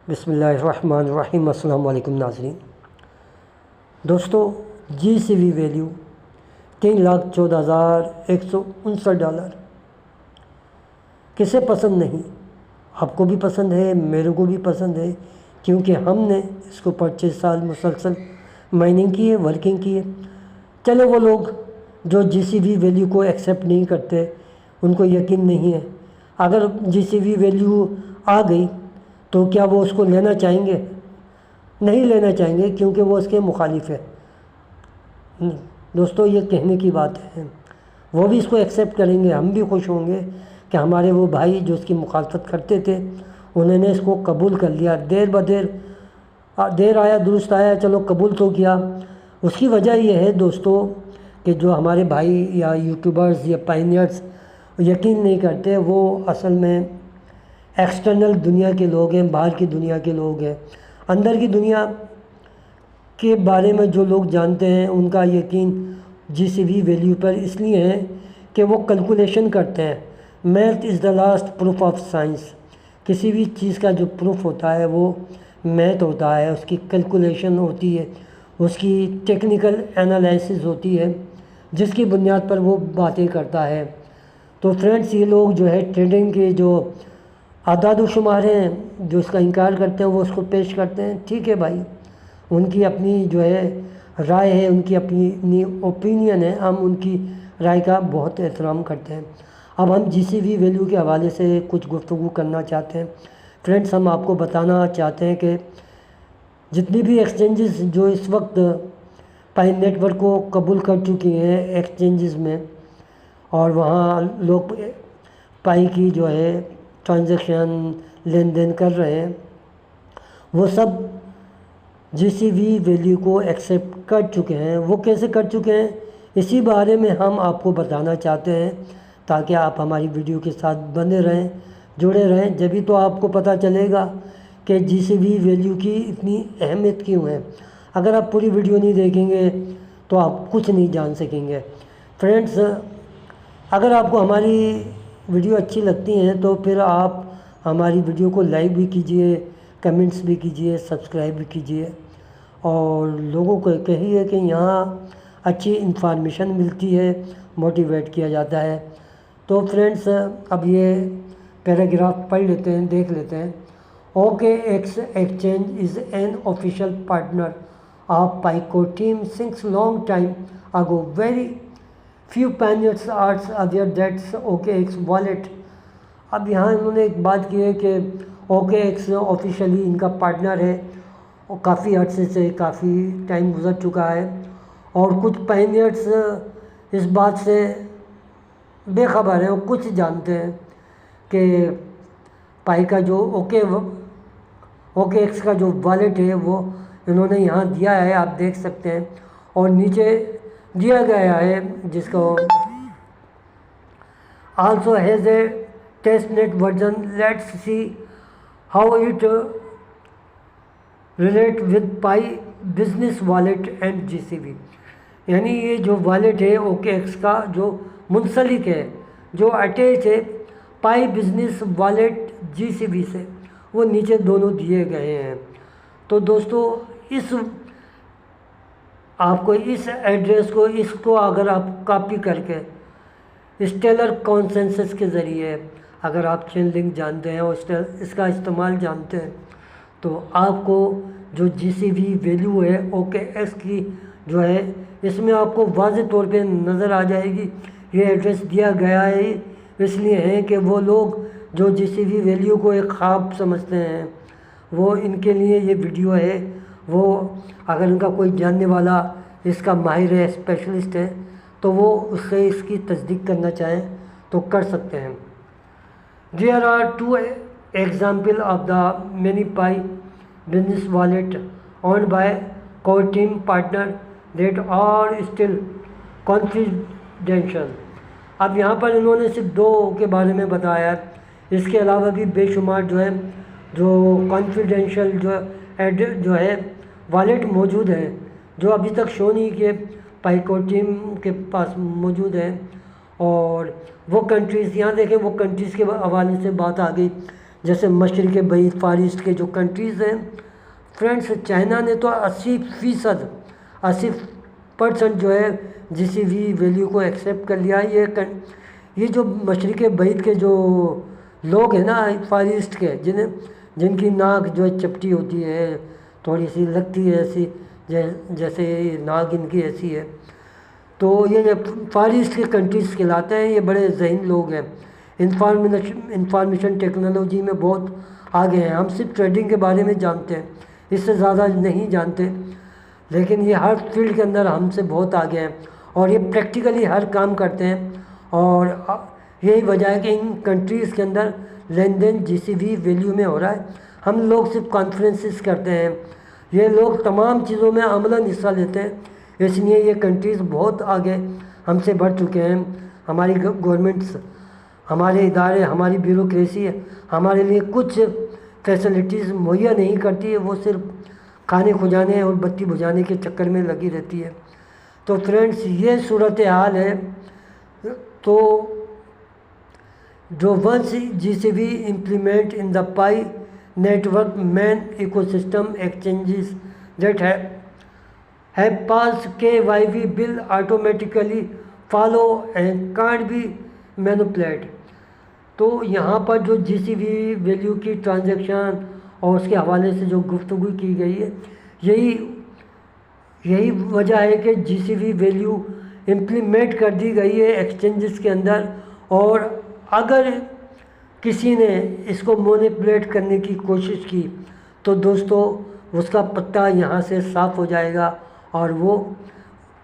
बिस्मिल्लाहिर्रहमानिर्रहीम। अस्सलाम वालेकुम नाज़रीन। दोस्तों, GCV वैल्यू $3,14,159। किसे पसंद नहीं? आपको भी पसंद है, मेरे को भी पसंद है, क्योंकि हमने इसको 25 साल मुसलसल माइनिंग की है, वर्किंग की है। चलो, वो लोग जो GCV वैल्यू को एक्सेप्ट नहीं करते, उनको यकीन नहीं है। अगर GCV वैल्यू आ गई तो क्या वो उसको लेना चाहेंगे? नहीं लेना चाहेंगे, क्योंकि वो उसके मुखालिफ है। दोस्तों, ये कहने की बात है। वो भी इसको एक्सेप्ट करेंगे, हम भी खुश होंगे कि हमारे वो भाई जो इसकी मुखालफत करते थे उन्होंने इसको कबूल कर लिया। देर आया दुरुस्त आया, चलो कबूल तो किया। उसकी वजह यह है दोस्तों कि जो हमारे भाई या यूट्यूबर्स या पायनियर्स यकीन नहीं करते, वो असल में एक्सटर्नल दुनिया के लोग हैं, बाहर की दुनिया के लोग हैं। अंदर की दुनिया के बारे में जो लोग जानते हैं उनका यकीन GCV वैल्यू पर इसलिए है कि वो कैलकुलेशन करते हैं। Math is the last proof of science. किसी भी चीज़ का जो प्रूफ होता है वो मैथ होता है, उसकी कैलकुलेशन होती है, उसकी टेक्निकल एनालिसिस होती है, जिसकी बुनियाद पर वो बातें करता है। तो फ्रेंड्स, ये लोग जो है ट्रेडिंग के जो आदाद शुमार हैं, जो इसका इनकार करते हैं, वो उसको पेश करते हैं। ठीक है भाई, उनकी अपनी जो है राय है, उनकी अपनी ओपिनियन है, हम उनकी राय का बहुत एहतराम करते हैं। अब हम GCV वैल्यू के हवाले से कुछ गुफ्तगू करना चाहते हैं। फ्रेंड्स, हम आपको बताना चाहते हैं कि जितनी भी एक्सचेंजेस जो इस वक्त पाई नेटवर्क को कबूल कर चुकी हैं एक्सचेंजेस में, और वहाँ लोग पाई की जो है ट्रांजैक्शन लेन देन कर रहे हैं, वो सब GCV वैल्यू को एक्सेप्ट कर चुके हैं। वो कैसे कर चुके हैं, इसी बारे में हम आपको बताना चाहते हैं, ताकि आप हमारी वीडियो के साथ बने रहें, जुड़े रहें। जभी तो आपको पता चलेगा कि GCV वैल्यू की इतनी अहमियत क्यों है। अगर आप पूरी वीडियो नहीं देखेंगे तो आप कुछ नहीं जान सकेंगे। फ्रेंड्स, अगर आपको हमारी वीडियो अच्छी लगती हैं तो फिर आप हमारी वीडियो को लाइक भी कीजिए, कमेंट्स भी कीजिए, सब्सक्राइब भी कीजिए, और लोगों को कहिए कि यहाँ अच्छी इंफॉर्मेशन मिलती है, मोटिवेट किया जाता है। तो फ्रेंड्स, अब ये पैराग्राफ पढ़ लेते हैं, देख लेते हैं। OKX exchange is an official partner of Pi core team since long time ago. Very few pioneers are aware that OKX wallet। अब यहाँ इन्होंने एक बात की है कि OKX ऑफिशियली इनका पार्टनर है, और काफ़ी अर्से से काफ़ी टाइम गुजर चुका है, और कुछ पायनियर्स इस बात से बेखबर हैं और कुछ जानते हैं कि पाई का जो OKX का जो वॉलेट है वो इन्होंने यहाँ दिया है, आप देख सकते हैं, और नीचे दिया गया है जिसको also has a test net version. Let's see how it relate with Pi business wallet and GCV। यानी ये जो वॉलेट है OKX का जो मुंसलिक है, जो अटैच है पाई बिजनेस वॉलेट GCV से, वो नीचे दोनों दिए गए हैं। तो दोस्तों, आपको इस एड्रेस को, इसको अगर आप कॉपी करके स्टेलर कॉन्सेंसस के ज़रिए, अगर आप चेन लिंक जानते हैं और इसका इस्तेमाल जानते हैं, तो आपको जो GCV वैल्यू है OKX की जो है, इसमें आपको वाज़ेह तौर पे नज़र आ जाएगी। ये एड्रेस दिया गया है इसलिए है कि वो लोग जो GCV वैल्यू को एक ख्वाब समझते हैं, वो इनके लिए ये वीडियो है। वो अगर उनका कोई जानने वाला इसका माहिर है, स्पेशलिस्ट है, तो वो उससे इसकी तस्दीक करना चाहें तो कर सकते हैं। There are 2 example of the many Pi business wallet on by core team partner that are still confidential. अब यहाँ पर इन्होंने सिर्फ 2 के बारे में बताया है, इसके अलावा भी बेशुमार जो है जो कॉन्फिडेंशियल जो है वॉलेट मौजूद है, जो अभी तक शो नहीं किए, पाइको टीम के पास मौजूद है। और वो कंट्रीज़, यहाँ देखें, वो कंट्रीज़ के हवाले से बात आ गई, जैसे मशरक़ बईत फार ईस्ट के जो कंट्रीज़ हैं फ्रेंड्स, चाइना ने तो 80% जो है जीसीवी वैल्यू को एक्सेप्ट कर लिया। ये जो मशरक़ बईत के जो लोग हैं ना फार ईस्ट के, जिनकी नाक जो है चपटी होती है, थोड़ी सी लगती है ऐसी, जैसे नाक इनकी ऐसी है, तो ये फार ईस्ट के कंट्रीज़ कहलाते हैं। ये बड़े ज़हीन लोग हैं, इंफॉर्मेशन टेक्नोलॉजी में बहुत आगे हैं। हम सिर्फ ट्रेडिंग के बारे में जानते हैं, इससे ज़्यादा नहीं जानते, लेकिन ये हर फील्ड के अंदर हमसे बहुत आगे हैं और ये प्रैक्टिकली हर काम करते हैं। और यही वजह है कि इन कंट्रीज़ के अंदर लेन देन जीसीवी वैल्यू में हो रहा है। हम लोग सिर्फ कॉन्फ्रेंसेस करते हैं, ये लोग तमाम चीज़ों में अमलन हिस्सा लेते हैं, इसलिए ये कंट्रीज़ बहुत आगे हमसे बढ़ चुके हैं। हमारी गवर्नमेंट्स, हमारे इदारे, हमारी ब्यूरोक्रेसी हमारे लिए कुछ फैसिलिटीज़ मुहैया नहीं करती है, वो सिर्फ खाने खुजाने और बत्ती बुझाने के चक्कर में लगी रहती है। तो फ्रेंड्स, ये सूरत हाल है। तो जो once GCV implement in the Pi network main ecosystem exchanges that have passed KYB bill automatically follow and can't be manipulated। तो यहाँ पर जो जीसीवी वैल्यू की ट्रांजैक्शन और उसके हवाले से जो गुफ्तगू की गई है, यही वजह है कि जीसीवी वैल्यू इम्प्लीमेंट कर दी गई है एक्सचेंजेस के अंदर। और अगर किसी ने इसको मैनिपुलेट करने की कोशिश की तो दोस्तों उसका पत्ता यहाँ से साफ़ हो जाएगा और वो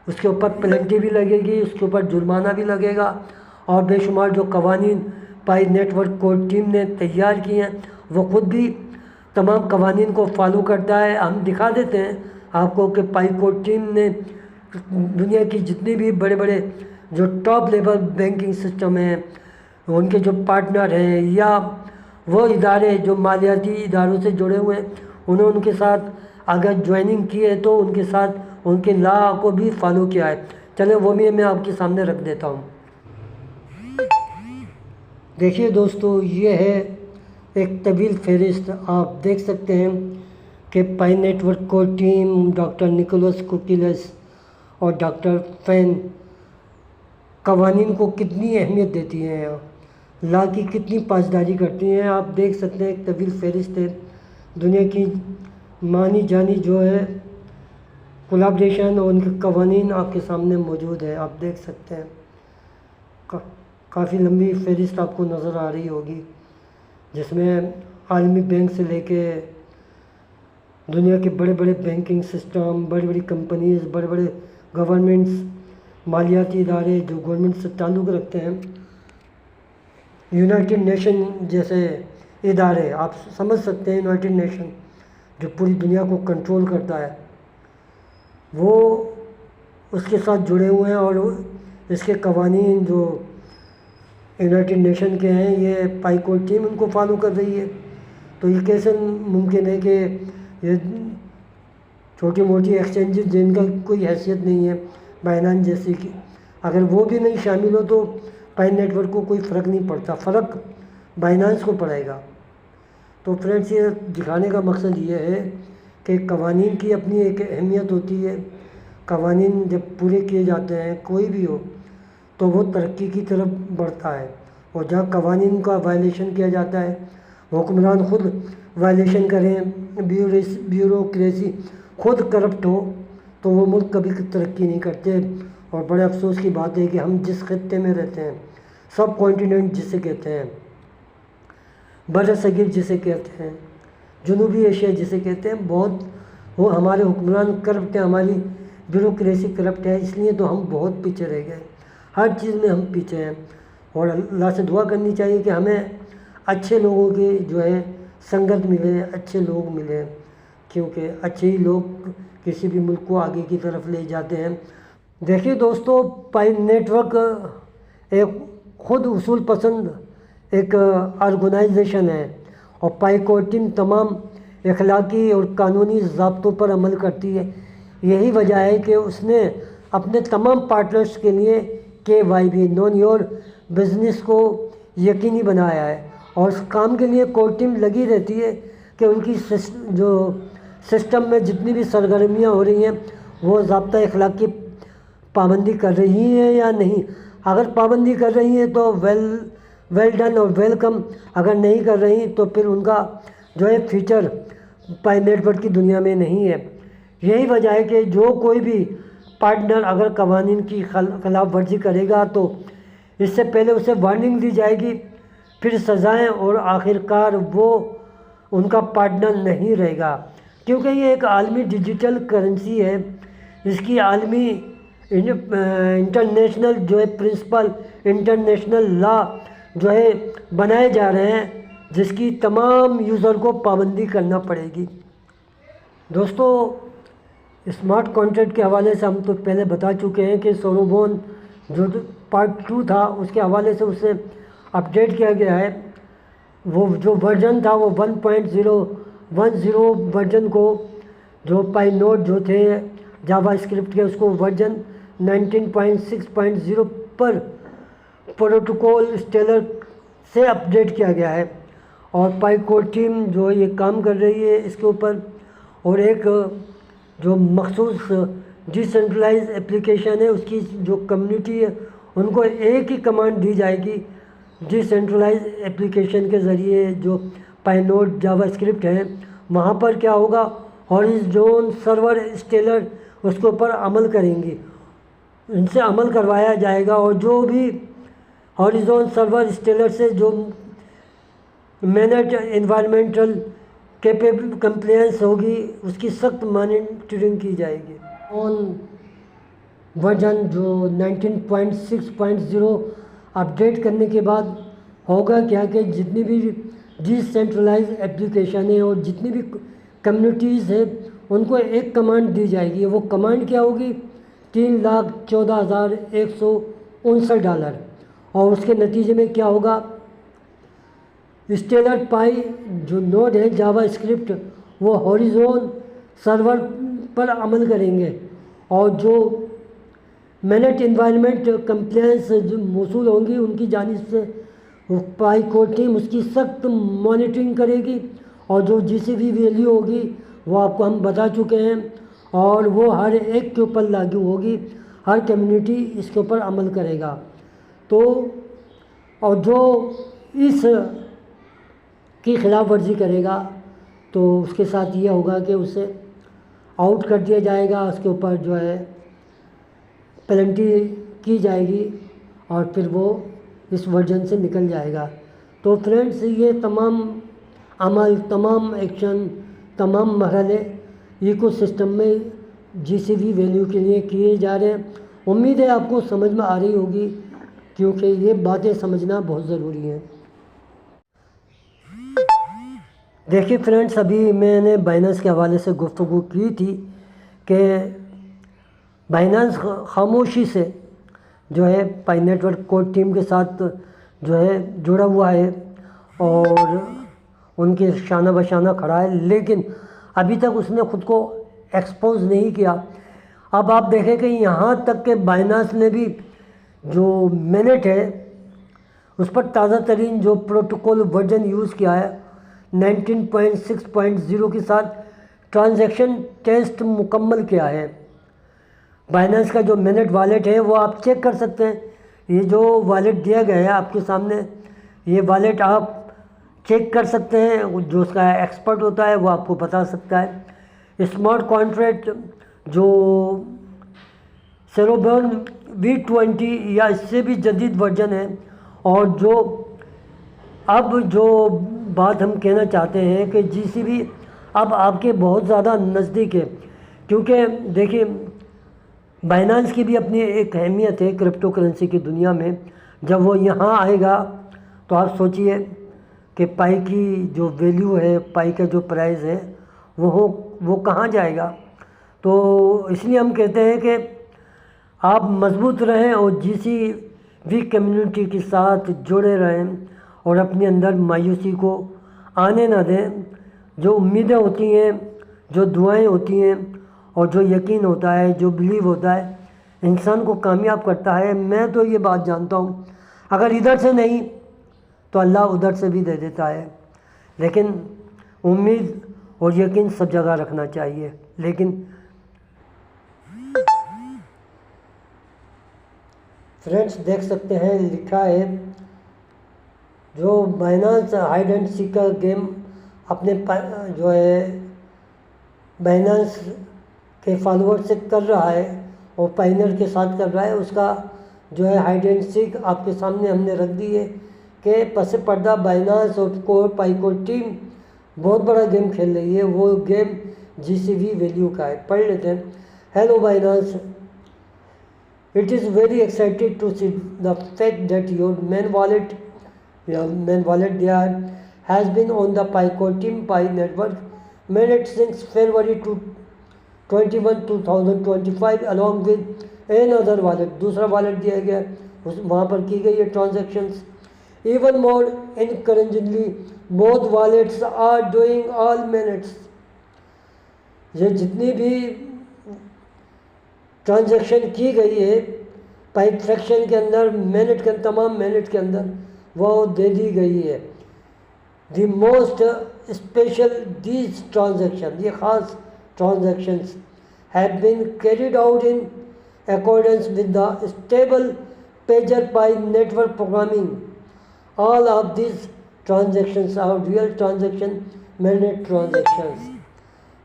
उसके ऊपर पेनल्टी भी लगेगी, उसके ऊपर जुर्माना भी लगेगा। और बेशुमार जो कवानीन पाई नेटवर्क कोर टीम ने तैयार किए हैं वो खुद भी तमाम कवानीन को फॉलो करता है। हम दिखा देते हैं आपको कि पाई कोर टीम ने दुनिया की जितनी भी बड़े बड़े जो टॉप लेवल बैंकिंग सिस्टम हैं, उनके जो पार्टनर हैं या वो इदारे जो मालियाती इदारों से जुड़े हुए हैं, उन्होंने उनके साथ अगर ज्वाइनिंग की है तो उनके साथ उनके लॉ को भी फॉलो किया है। चले वो भी मैं आपके सामने रख देता हूँ। देखिए दोस्तों, ये है एक तवील फहरिस्त। आप देख सकते हैं कि Pi network core team, doctor Nicolas Kokkalis और डॉक्टर फैन कवानीन को कितनी अहमियत देती हैं, लॉ की कितनी पासदारी करती हैं। आप देख सकते हैं एक तवील फहरिस्त है। दुनिया की मानी जानी जो है कोलैबोरेशन और उनके कवानीन आपके सामने मौजूद है। आप देख सकते हैं काफ़ी लंबी फहरिस्त आपको नज़र आ रही होगी, जिसमें आलमी बैंक से लेके दुनिया के बड़े बड़े बैंकिंग सिस्टम, बड़ी बड़ी कंपनीज़, बड़े बड़े गवर्नमेंट्स, मालियाती इदारे जो गवर्नमेंट से ताल्लुक़ रखते हैं, यूनाइटेड नेशन जैसे इदारे, आप समझ सकते हैं यूनाइटेड नेशन जो पूरी दुनिया को कंट्रोल करता है, वो उसके साथ जुड़े हुए हैं। और इसके कवानीन जो यूनाइटेड नेशन के हैं, ये पाई कोर टीम उनको फॉलो कर रही है। तो ये कैसे मुमकिन है कि ये छोटी मोटी एक्सचेंजेस जिनका कोई हैसियत नहीं है, बाइनांस जैसी की, अगर वो भी नहीं शामिल हो तो पाई नेटवर्क को कोई फ़र्क नहीं पड़ता, फ़र्क बाइनांस को पड़ेगा। तो फ्रेंड्स, ये दिखाने का मकसद ये है कि कवानीन की अपनी एक अहमियत होती है। कवानीन जब पूरे किए जाते हैं, कोई भी हो, तो वो तरक्की की तरफ बढ़ता है। और जहाँ कवानीन का वायलेशन किया जाता है, हुक्मरान खुद वायलेशन करें, ब्यूरोक्रेसी खुद करप्ट हो, तो वो मुल्क कभी तरक्की नहीं करते। और बड़े अफसोस की बात है कि हम जिस खत्ते में रहते हैं, सब कॉन्टिनेंट जिसे कहते हैं, बरसगीर जिसे कहते हैं, जनूबी एशिया जिसे कहते हैं, बहुत वो हमारे हुक्मरान करप्ट हैं, हमारी ब्यूरोक्रेसी करप्ट है, इसलिए तो हम बहुत पीछे रह गए। हर चीज़ में हम पीछे हैं। और अल्लाह से दुआ करनी चाहिए कि हमें अच्छे लोगों की जो है संगत मिले, अच्छे लोग मिले, क्योंकि अच्छे ही लोग किसी भी मुल्क को आगे की तरफ ले जाते हैं। देखिए दोस्तों, पाई नेटवर्क एक खुद उसूल पसंद एक ऑर्गेनाइजेशन है और पाई कोर टीम तमाम अखलाकी और कानूनी ज़ाब्तों पर अमल करती है। यही वजह है कि उसने अपने तमाम पार्टनर्स के लिए KYB नोन योर बिज़नेस को यकीनी बनाया है और उस काम के लिए कोर टीम लगी रहती है कि उनकी जो सिस्टम में जितनी भी सरगर्मियाँ हो रही हैं वो ज़ाब्ता अखलाक की पाबंदी कर रही हैं या नहीं। अगर पाबंदी कर रही हैं तो वेल डन और वेलकम, अगर नहीं कर रही तो फिर उनका जो है फ्यूचर पाई नेटवर्क की दुनिया में नहीं है। यही वजह है कि जो कोई भी पार्टनर अगर कवानीन की खिलाफ वर्जी करेगा तो इससे पहले उसे वार्निंग दी जाएगी, फिर सज़ाएं, और आखिरकार वो उनका पार्टनर नहीं रहेगा। क्योंकि ये एक आलमी डिजिटल करेंसी है, इसकी आलमी इंटरनेशनल जो है प्रिंसिपल, इंटरनेशनल लॉ जो है बनाए जा रहे हैं, जिसकी तमाम यूज़र को पाबंदी करना पड़ेगी। दोस्तों, स्मार्ट कॉन्ट्रैक्ट के हवाले से हम तो पहले बता चुके हैं कि सोरोबोन जो पार्ट 2 था उसके हवाले से उसे अपडेट किया गया है। वो जो वर्जन था वो 1.010 वर्जन को, जो पाई नोड जो थे जावा स्क्रिप्ट के, उसको वर्जन 19.6.0 पर प्रोटोकॉल स्टेलर से अपडेट किया गया है। और पाई कोर टीम जो ये काम कर रही है इसके ऊपर, और एक जो मखसूस डिसेंट्रलाइज एप्लीकेशन है उसकी जो कम्युनिटी है उनको एक ही कमांड दी जाएगी। डिसेंट्रलाइज एप्लीकेशन के ज़रिए जो पाइनोड जावा स्क्रिप्ट है वहाँ पर क्या होगा, हॉरिज़ॉन सर्वर स्टेलर उसके ऊपर अमल करेंगी, इनसे अमल करवाया जाएगा। और जो भी हॉरिज़ॉन सर्वर स्टेलर से जो मैनेज एनवायरमेंटल कंप्लायंस होगी उसकी सख्त मॉनिटरिंग की जाएगी। ऑन वर्जन जो 19.6.0 अपडेट करने के बाद होगा क्या कि जितनी भी डिसेंट्रलाइज एप्लीकेशन है और जितनी भी कम्युनिटीज़ है उनको एक कमांड दी जाएगी। वो कमांड क्या होगी, $3,14,159। और उसके नतीजे में क्या होगा, स्टेलर पाई जो नोड है जावा स्क्रिप्ट वो हॉरिज़ॉन सर्वर पर अमल करेंगे, और जो मैनेज एनवायरनमेंट कंप्लायंस जो मौसूल होंगी उनकी जानिब से पाई कोर टीम उसकी सख्त मॉनिटरिंग करेगी। और जो जीसीबी वैल्यू होगी वो आपको हम बता चुके हैं, और वो हर एक के ऊपर लागू होगी, हर कम्युनिटी इसके ऊपर अमल करेगा। तो और जो इस की खिलाफ वर्जी करेगा तो उसके साथ ये होगा कि उसे आउट कर दिया जाएगा, उसके ऊपर जो है पेनल्टी की जाएगी और फिर वो इस वर्जन से निकल जाएगा। तो फ्रेंड्स, ये तमाम अमल, तमाम एक्शन, तमाम मरहले इकोसिस्टम में जीसीबी वैल्यू के लिए किए जा रहे हैं। उम्मीद है आपको समझ में आ रही होगी, क्योंकि ये बातें समझना बहुत ज़रूरी है। देखिए फ्रेंड्स, अभी मैंने बाइनेंस के हवाले से गुफ्तगू की थी कि बाइनेंस खामोशी से जो है पाई नेटवर्क कोर टीम के साथ जो है जुड़ा हुआ है और उनके शाना बशाना खड़ा है, लेकिन अभी तक उसने ख़ुद को एक्सपोज नहीं किया। अब आप देखें कि यहाँ तक के बाइनेंस ने भी जो मिनट है उस पर ताज़ा तरीन जो प्रोटोकॉल वर्जन यूज़ किया है 19.6.0 के साथ ट्रांजैक्शन टेस्ट मुकम्मल किया है। बाइनेंस का जो मिनट वॉलेट है वो आप चेक कर सकते हैं। ये जो वॉलेट दिया गया है आपके सामने, ये वॉलेट आप चेक कर सकते हैं। जो उसका एक्सपर्ट होता है वो आपको बता सकता है। स्मार्ट कॉन्ट्रैक्ट जो सोरोबोन V20 या इससे भी जदीद वर्जन है, और जो अब जो बात हम कहना चाहते हैं कि जीसीबी अब आपके बहुत ज़्यादा नज़दीक है, क्योंकि देखिए बाइनेंस की भी अपनी एक अहमियत है क्रिप्टो करेंसी की दुनिया में। जब वो यहाँ आएगा तो आप सोचिए कि पाई की जो वैल्यू है, पाई का जो प्राइस है वो कहाँ जाएगा। तो इसलिए हम कहते हैं कि आप मजबूत रहें और जीसीबी कम्युनिटी के साथ जुड़े रहें और अपने अंदर मायूसी को आने ना दें। जो उम्मीदें होती हैं, जो दुआएं होती हैं और जो यकीन होता है, जो बिलीव होता है, इंसान को कामयाब करता है। मैं तो ये बात जानता हूँ, अगर इधर से नहीं तो अल्लाह उधर से भी दे देता है। लेकिन उम्मीद और यकीन सब जगह रखना चाहिए। लेकिन फ्रेंड्स देख सकते हैं लिखा है, जो बाइनांस हाइड एंड सीक का गेम अपने जो है बाइनांस के फॉलोअर से कर रहा है और पाइनर के साथ कर रहा है, उसका जो है हाइड एंड सीक आपके सामने हमने रख दी है कि पस पर्दा बाइनांस और कोर पाइकोर टीम बहुत बड़ा गेम खेल रही है। वो गेम GCV वैल्यू का है, पढ़ लेते हैं। Hello Binance, it is very excited to see the fact that your main wallet there has been on the Pico Team Pi network managed since February 21, 2025 along with another wallet। दूसरा wallet दिया गया, वहाँ पर की गई है transactions. Even more encouragingly, both wallets are doing all minutes। ये जितनी भी ट्रांजैक्शन की गई है पाइप फ्रैक्शन के अंदर मिनट के तमाम मिनट के अंदर वो दे दी गई है। The most special these transaction, ये ख़ास transactions have been carried out in accordance with the stable pager Pi network programming. All of this transactions are real transaction minute transactions.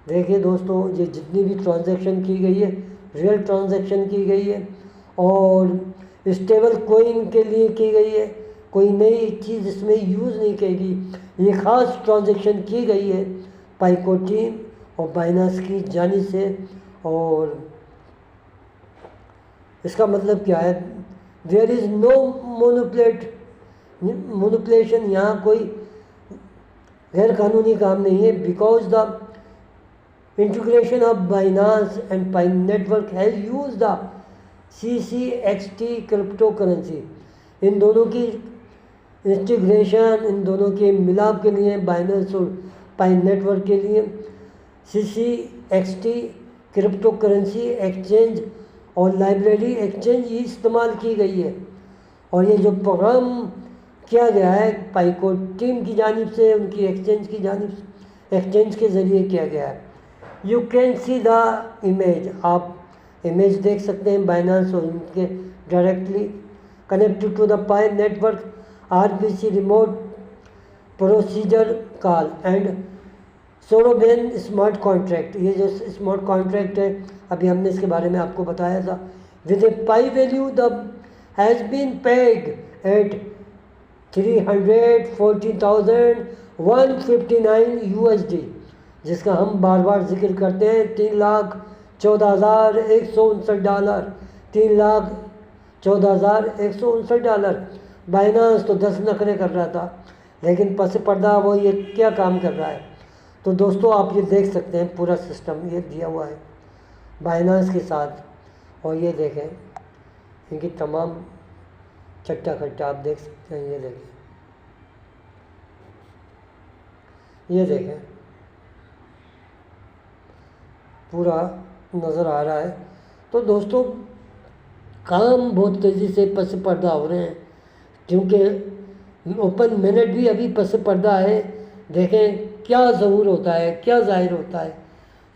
देखिए दोस्तों, ये जितनी भी ट्रांजैक्शन की गई है रियल ट्रांजैक्शन की गई है और स्टेबल कोइन के लिए की गई है। कोई नई चीज़ इसमें यूज़ नहीं करेगी। ये ख़ास ट्रांजैक्शन की गई है पाइको टीम और बाइनांस की जानिब से। और इसका मतलब क्या है, देयर इज़ नो मोनोपुलेशन, यहाँ कोई गैर कानूनी काम नहीं है। Because the integration of Binance and Pi network has used the CCXT cryptocurrency। इन दोनों की इंटीग्रेशन, इन दोनों के मिलाप के लिए बाइनेंस और पाई नेटवर्क के लिए CCXT क्रिप्टो करेंसी एक्सचेंज और लाइब्रेरी एक्सचेंज ही इस्तेमाल की गई है। और ये जो प्रोग्राम किया गया है पाइको टीम की जानिब से, उनकी एक्सचेंज के ज़रिए किया गया है। You can see the image, आप इमेज देख सकते हैं बाइनांस और उनके directly connected to the Pi network RPC remote procedure call and Soroban smart contract. ये जो स्मार्ट कॉन्ट्रैक्ट है अभी हमने इसके बारे में आपको बताया था। With a Pi value the has been paid at 340,159 USD, जिसका हम बार बार जिक्र करते हैं, $3,14,159, $3,14,159। बाइनांस तो 10 नखरे कर रहा था, लेकिन पस पर्दा वो ये क्या काम कर रहा है। तो दोस्तों आप ये देख सकते हैं पूरा सिस्टम ये दिया हुआ है बाइनांस के साथ। और ये देखें इनकी तमाम चट्टा खट्टा आप देख सकते हैं। ये देखें पूरा नज़र आ रहा है। तो दोस्तों काम बहुत तेज़ी से पस पर्दा हो रहे हैं, क्योंकि ओपन मिनट भी अभी पस पर्दा है। देखें क्या ज़हूर होता है, क्या ज़ाहिर होता है।